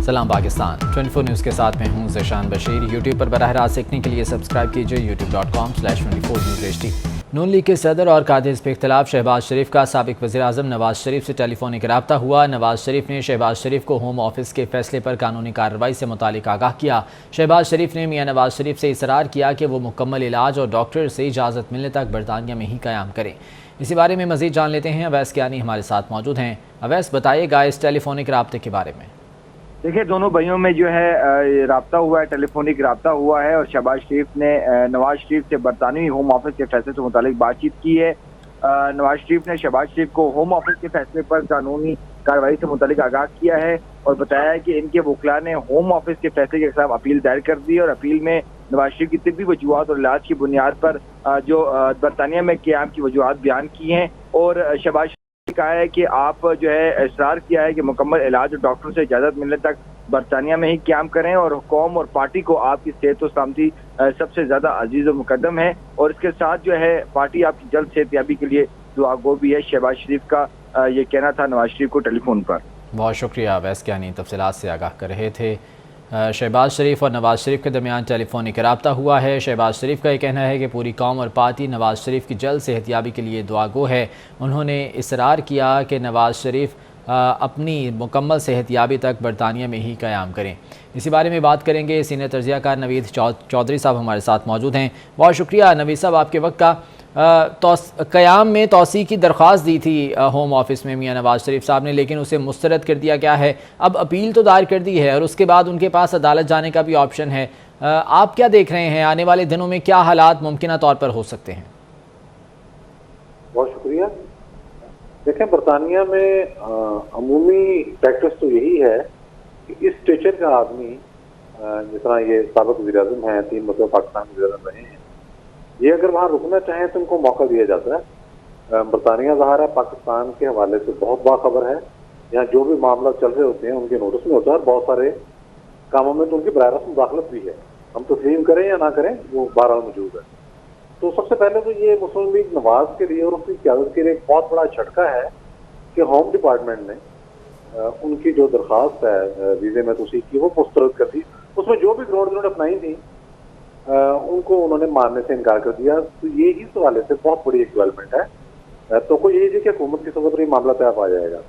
सलाम पाकिस्तान 24 न्यूज़ के साथ मैं हूं ज़ेशान बशीर। यूट्यूब पर बराह रास्त देखने के लिए सब्सक्राइब कीजिए youtube.com/24newsht। नून लीग के सदर और कादिर पे इख्तिलाफ। शहबाज शरीफ का साबिक वज़ीर-ए-आज़म नवाज शरीफ से टेलीफोनिक रब्ता हुआ। नवाज शरीफ ने शहबाज शरीफ को होम ऑफिस के फैसले पर कानूनी कार्रवाई से मुतालिक आगाह किया। शहबाज शरीफ ने मियां नवाज शरीफ से इसरार किया कि वो मुकम्मल इलाज और डॉक्टर से इजाज़त मिलने तक बरतानिया में ही क़याम करें। इसी बारे में मज़ीद जान लेते हैं। अवैस कियानी हमारे साथ मौजूद हैं। अवैस, बताइएगा इस टेलीफोनिक रब्ते के बारे में। देखिए, दोनों भाइयों में जो है राब्ता हुआ है, टेलीफोनिक राब्ता हुआ है और शहबाज शरीफ ने नवाज शरीफ से बरतानवी होम ऑफिस के फैसले से मुतालिक बातचीत की है। नवाज शरीफ ने शहबाज शरीफ को होम ऑफिस के फैसले पर कानूनी कार्रवाई से मुतालिक आगाह किया है और बताया है कि इनके वकला ने होम ऑफिस के फैसले के खिलाफ अपील दायर कर दी और अपील में नवाज शरीफ की तिब्बी वजूहात और इलाज की बुनियाद पर जो बरतानिया में क़याम की वजूहात बयान की हैं और शहबाज कहा है कि आप जो है इसरार किया है कि मुकम्मल इलाज और डॉक्टर से इजाज़त मिलने तक बरतानिया में ही क़याम करें और कौम और पार्टी को आपकी सेहत और सलामती सबसे ज़्यादा अजीज़ और मुकद्दम है और इसके साथ जो है पार्टी आपकी जल्द सेहतयाबी के लिए दुआगो भी है। शहबाज शरीफ का ये कहना था नवाज शरीफ को टेलीफोन पर। बहुत शुक्रिया अवैस कियानी, तफसीलात से आगाह कर रहे थे। शहबाज शरीफ और नवाज शरीफ के दरमियान टेलीफोनिक रब्ता हुआ है। शहबाज शरीफ का ये कहना है कि पूरी कौम और पार्टी नवाज शरीफ की जल्द सेहतयाबी के लिए दुआगो है। उन्होंने इसरार किया कि नवाज शरीफ अपनी मुकम्मल सेहतयाबी तक बरतानिया में ही क़याम करें। इसी बारे में बात करेंगे। सीनियर तर्जियाकार नवीद चौधरी साहब हमारे साथ मौजूद हैं। बहुत शुक्रिया नवीद साहब आपके वक्त का। क़याम में तौसी की दरख्वास्त दी थी होम ऑफिस में मियां नवाज शरीफ साहब ने, लेकिन उसे मुस्तरद कर दिया गया है। अब अपील तो दायर कर दी है और उसके बाद उनके पास अदालत जाने का भी ऑप्शन है। आप क्या देख रहे हैं, आने वाले दिनों में क्या हालात मुमकिन तौर पर हो सकते हैं? बहुत शुक्रिया। देखें, बरतानिया में अमूमी प्रैक्टिस तो यही है कि इस स्टेचर का आदमी, जिस तरह ये साबिक वज़ीर-ए-आज़म हैं, 3 मरतबा पाकिस्तान के वज़ीर-ए-आज़म रहे हैं, ये अगर वहाँ रुकना चाहें तो उनको मौका दिया जाता है। बरतानिया ज़ाहिर है पाकिस्तान के हवाले से बहुत बाखबर है। यहाँ जो भी मामला चल रहे होते हैं उनके नोटिस में होता है और बहुत सारे कामों में तो उनकी बराह रास्त मुदाखलत भी है। हम तस्लीम करें या ना करें, वो बहरहाल मौजूद है। तो सबसे पहले तो ये मुस्लिम लीग नवाज के लिए और उसकी क़यादत के लिए एक बहुत बड़ा झटका है कि होम डिपार्टमेंट ने उनकी जो दरख्वास्त है वीज़े में तोसीक़ की, वो मुस्तरद कर दी। उसमें जो भी ग्राउंड उन्होंने अपनाई थी उनको उन्होंने मानने से इनकार कर दिया। तो ये इस हवाले से बहुत बड़ी एक डेवलपमेंट है। तो कोई यही थी कि हुकूमत की सतह पर ये मामला तय आ जाएगा।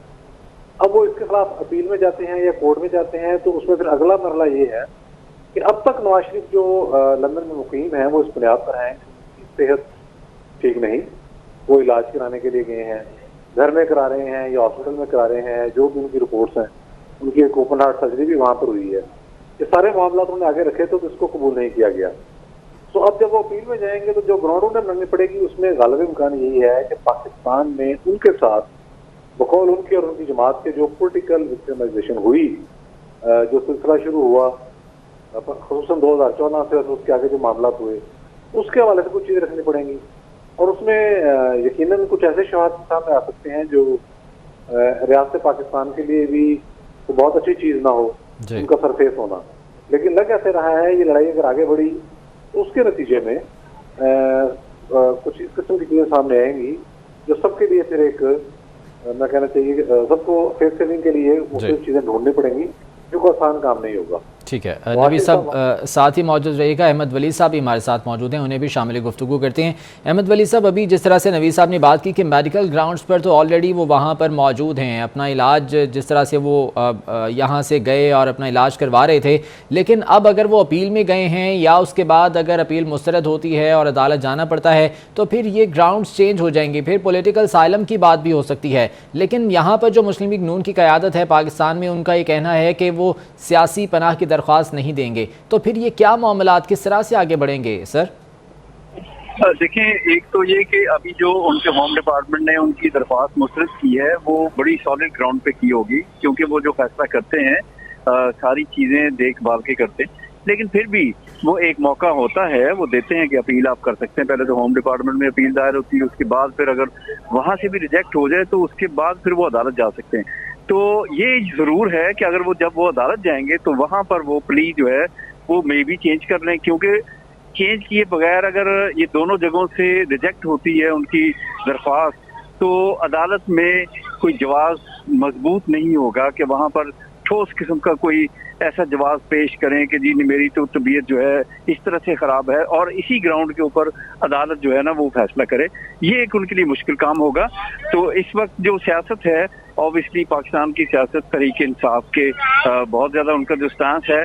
अब वो इसके खिलाफ अपील में जाते हैं या कोर्ट में जाते हैं, तो उसमें फिर अगला मरला ये है कि अब तक नवाज शरीफ जो लंदन में मुकीम हैं वो इस बुनियाद पर हैं सेहत ठीक नहीं, वो इलाज कराने के लिए गए हैं, घर में करा रहे हैं या हॉस्पिटल में करा रहे हैं। जो भी उनकी रिपोर्ट्स हैं, उनकी एक ओपन हार्ट सर्जरी भी वहाँ पर हुई है। ये सारे मामला उन्होंने आगे रखे तो इसको कबूल नहीं किया गया। तो अब जब वो अपील में जाएंगे तो जो ग्राउंड उन्हें बननी पड़ेगी, उसमें गालिब इम्कान यही है कि पाकिस्तान में उनके साथ बकौल उनकी और उनकी जमात के जो पोलिटिकल विक्टिमाइजेशन हुई, जो सिलसिला शुरू हुआ ख़ुसूसन 2014 से उसके आगे जो मामला हुए, उसके हवाले से कुछ चीज़ें रखनी पड़ेंगी और उसमें यकीनन कुछ ऐसे शवाहद सामने आ सकते हैं जो रियासत पाकिस्तान के लिए भी तो बहुत अच्छी चीज़ ना हो उनका सरफेस होना। लेकिन लग ऐसे रहा है ये लड़ाई अगर आगे बढ़ी तो उसके नतीजे में कुछ इस किस्म की चीज़ें सामने आएंगी जो सबके लिए फिर एक मैं कहना चाहिए सबको फेस सेविंग के लिए मुख्तलिफ चीज़ें ढूंढनी पड़ेंगी, जो कोई आसान काम नहीं होगा। ठीक है नवीद साहब, साथ ही मौजूद रहेगा अहमद वली साहब भी हमारे साथ मौजूद हैं, उन्हें भी शामिल गुफ्तगू करते हैं। अहमद वली साहब, अभी जिस तरह से नवीद साहब ने बात की कि मेडिकल ग्राउंड्स पर तो ऑलरेडी वो वहाँ पर मौजूद हैं, अपना इलाज जिस तरह से वो यहाँ से गए और अपना इलाज करवा रहे थे, लेकिन अब अगर वो अपील में गए हैं या उसके बाद अगर अपील मुस्तरद होती है और अदालत जाना पड़ता है तो फिर ये ग्राउंड्स चेंज हो जाएंगे, फिर पॉलिटिकल साइलम की बात भी हो सकती है। लेकिन यहाँ पर जो मुस्लिम लीग नून की क़यादत है पाकिस्तान में, उनका ये कहना है कि वो सियासी पनाह की दरख्वास्त नहीं देंगे। तो फिर ये क्या मामलात किस तरह से आगे बढ़ेंगे सर? देखें, एक तो ये कि अभी जो उनके होम डिपार्टमेंट ने उनकी दरख्वास्त मुस्तरद की है वो बड़ी सॉलिड ग्राउंड पे की होगी, क्योंकि वो जो फैसला करते हैं सारी चीज़ें देखभाल के करते हैं। लेकिन फिर भी वो एक मौका होता है, वो देते हैं कि अपील आप कर सकते हैं। पहले तो होम डिपार्टमेंट में अपील दायर होती है, उसके बाद फिर अगर वहाँ से भी रिजेक्ट हो जाए तो उसके बाद फिर वो अदालत जा सकते हैं। तो ये ज़रूर है कि अगर वो जब वो अदालत जाएंगे तो वहाँ पर वो प्ली जो है वो मे भी चेंज कर लें, क्योंकि चेंज किए बगैर अगर ये दोनों जगहों से रिजेक्ट होती है उनकी दरख्वास्त तो अदालत में कोई जवाब मजबूत नहीं होगा कि वहाँ पर ठोस किस्म का कोई ऐसा जवाब पेश करें कि जी मेरी तो तबीयत जो है इस तरह से खराब है, और इसी ग्राउंड के ऊपर अदालत जो है ना वो फैसला करे, ये एक उनके लिए मुश्किल काम होगा। तो इस वक्त जो सियासत है, ऑब्वियसली पाकिस्तान की सियासत तहरीक इंसाफ के बहुत ज्यादा उनका जो स्टांस है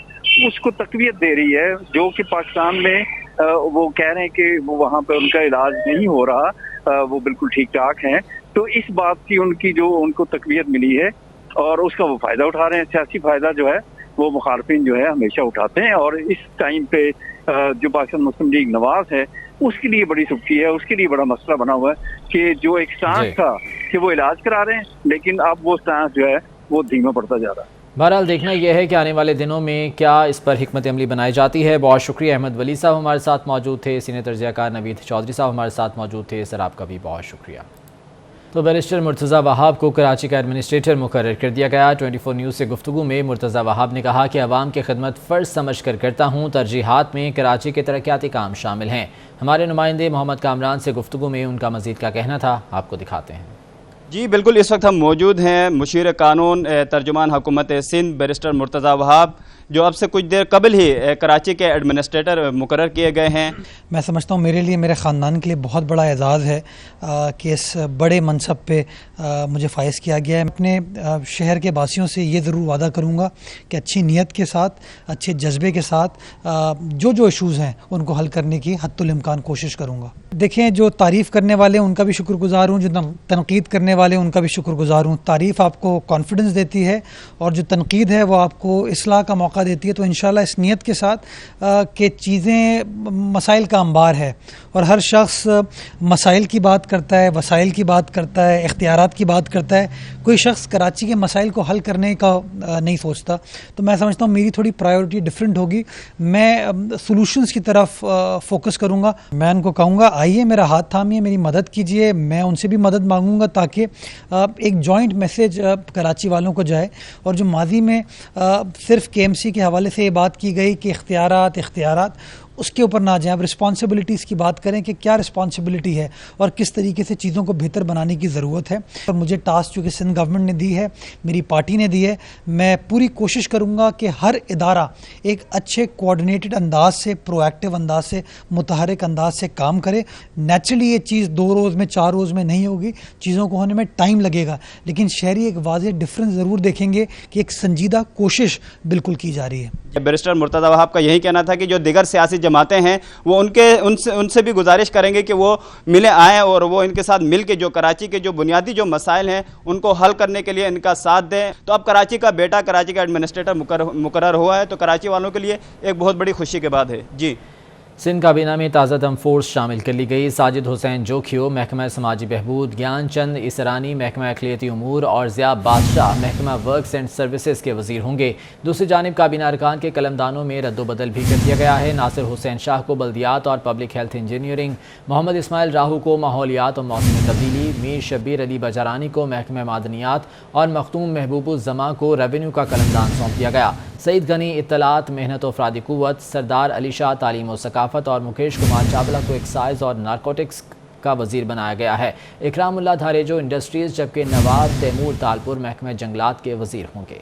उसको तकवीत दे रही है, जो कि पाकिस्तान में वो कह रहे हैं कि वो वहाँ पे उनका इलाज नहीं हो रहा, वो बिल्कुल ठीक ठाक हैं। तो इस बात की उनकी जो उनको तकवीत मिली है और उसका वो फायदा उठा रहे हैं। सियासी फायदा जो है वो मुखालफिन जो है हमेशा उठाते हैं, और इस टाइम पे जो पाकिस्तान मुस्लिम लीग नवाज है उसके लिए बड़ी सुर्खी है, उसके लिए बड़ा मसला बना हुआ है कि जो एक स्टांस था कि वो इलाज करा रहे हैं, लेकिन अब वो स्टांस जो है वो धीमा पड़ता जा रहा है। बहरहाल देखना यह है कि आने वाले दिनों में क्या इस पर हिकमत अमली बनाई जाती है। बहुत शुक्रिया। अहमद वली साहब हमारे साथ मौजूद थे, सीनियर तर्जुमाकार नवीद चौधरी साहब हमारे साथ मौजूद थे। सर आपका भी बहुत शुक्रिया। तो बैरिस्टर मुर्तज़ा वहाब को कराची का एडमिनिस्ट्रेटर मुकर्रर कर दिया गया। 24 न्यूज़ से गुफ्तगू में मुर्तज़ा वहाब ने कहा कि अवाम की खिदमत फ़र्ज समझ कर करता हूँ। तरजीहात में कराची के तरक्याती काम शामिल हैं। हमारे नुमाइंदे मोहम्मद कामरान से गुफ्तगू में उनका मज़ीद क्या कहना था, आपको दिखाते हैं। जी बिल्कुल, इस वक्त हम मौजूद हैं मुशीर कानून तर्जुमान हुकूमत सिंध बैरिस्टर मुर्तज़ा वहाब, जो अब से कुछ देर कबल ही कराची के एडमिनिस्ट्रेटर मुकर्रर किए गए हैं। मैं समझता हूँ मेरे लिए, मेरे ख़ानदान के लिए बहुत बड़ा एजाज़ है कि इस बड़े मनसब पे मुझे फ़ाइज़ किया गया है। अपने शहर के वासियों से ये ज़रूर वादा करूँगा कि अच्छी नीयत के साथ, अच्छे जज्बे के साथ जो इशूज़ हैं उनको हल करने की हद्दुल इम्कान कोशिश करूँगा। देखें, जो तारीफ़ करने वाले हैं उनका भी शुक्रगुज़ार हूँ, जो तनकीद करने वाले हैं उनका भी शुक्रगुज़ार हूँ। तारीफ़ आपको कॉन्फिडेंस देती है और जो तनकीद है वो आपको इस्लाह का मौका देती है। तो इंशाल्लाह इस नीयत के साथ कि चीज़ें मसाइल का अंबार है और हर शख्स मसाइल की बात करता है, वसाइल की बात करता है, इख्तियारात की बात करता है, कोई शख्स कराची के मसाइल को हल करने का नहीं सोचता। तो मैं समझता हूँ मेरी थोड़ी प्रायोरिटी डिफरेंट होगी। मैं सॉल्यूशंस की तरफ फोकस करूँगा। मैं उनको कहूँगा आइए मेरा हाथ थामिए, मेरी मदद कीजिए, मैं उनसे भी मदद मांगूंगा ताकि एक जॉइंट मैसेज कराची वालों को जाए। और जो माजी में सिर्फ KMC के हवाले से ये बात की गई कि इख्तियारात उसके ऊपर ना जाएं, अब रिस्पॉन्सिबिलिटीज़ की बात करें कि क्या रिस्पॉन्सिबिलिटी है और किस तरीके से चीज़ों को बेहतर बनाने की ज़रूरत है। और मुझे टास्क चूँकि सिंध गवर्नमेंट ने दी है, मेरी पार्टी ने दी है, मैं पूरी कोशिश करूँगा कि हर इदारा एक अच्छे कोऑर्डिनेटेड अंदाज से, प्रोएक्टिव अंदाज से, मुतहरिक अंदाज से काम करे। नेचुरली ये चीज़ 2 रोज़ में 4 रोज़ में नहीं होगी, चीज़ों को होने में टाइम लगेगा, लेकिन शहरी एक वाज़ेह डिफरेंस ज़रूर देखेंगे कि एक संजीदा कोशिश बिल्कुल की जा रही है। बैरिस्टर मुर्तज़ा वहाब का यही कहना था कि जो दिगर सियासी जमातें हैं वो उनसे भी गुजारिश करेंगे कि वो मिले आएँ और वो इनके साथ मिल के जो कराची के जो बुनियादी जो मसाइल हैं उनको हल करने के लिए इनका साथ दें। तो अब कराची का बेटा कराची का एडमिनिस्ट्रेटर मुकर्रर हुआ है, तो कराची वालों के लिए एक बहुत बड़ी खुशी की बात है। जी, सिंध काबीना में ताज़ा दम फोर्स शामिल कर ली गई। साजिद हुसैन जोखियो महकमा समाजी बहबूद, ज्ञान चंद इसरानी महकमा अक़लियती उमूर और ज़िया बादशाह महकमा वर्क्स एंड सर्विसेज के वज़ीर होंगे। दूसरी जानिब काबीना अरकान के कलमदानों में रद्दोबदल भी कर दिया गया है। नासिर हुसैन शाह को बल्दियात और public health engineering, Mohammad Ismail Rahu को माहौलियात और मौसमी तब्दीली, मीर शब्बीर अली बजारानी को महकमा मादनियात और मखदूम महबूबुज़्ज़मा को रेवेन्यू का कलमदान सौंप दिया गया। सईद गनी इत्तलात, मेहनत और अफरादी क़ुव्वत, सरदार अली शाह तालीम और सकाफ़त और मुकेश कुमार चावला को एक्साइज और नारकोटिक्स का वज़ीर बनाया गया है। इकरामुल्लाह धारेजो इंडस्ट्रीज़, जबकि नवाब तैमूर तालपुर महकमा जंगलात के वज़ीर होंगे।